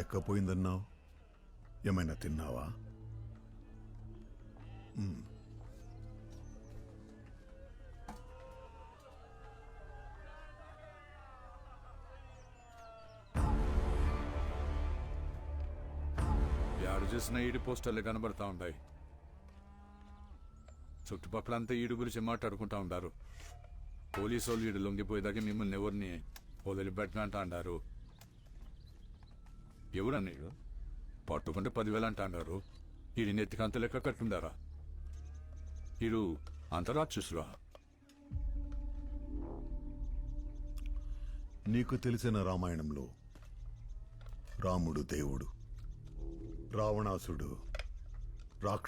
లెక్కపోయిందన్నావు, ఏమైనా తిన్నావా? యారు చూసిన ఈడి పోస్టర్లు కనబడతా ఉంటాయి. చుట్టుపక్కలంతా ఈడు గురించి మాట్లాడుకుంటా ఉంటారు. పోలీసు వాళ్ళు ఈడు లొంగిపోయేదాకా మిమ్మల్ని ఎవరిని వదిలిపెట్టినంట అంటారు. ఎవరన్నా ఈడు? పట్టుకుంటే 10,000 అంట అన్నారు. ఈడి నెత్తికి అంత లెక్క కట్టుండారా? ఈడు అంతరాక్షసురా? నీకు తెలిసిన రామాయణంలో రాముడు దేవుడు, రావణాసుడు రాక్షసుడు.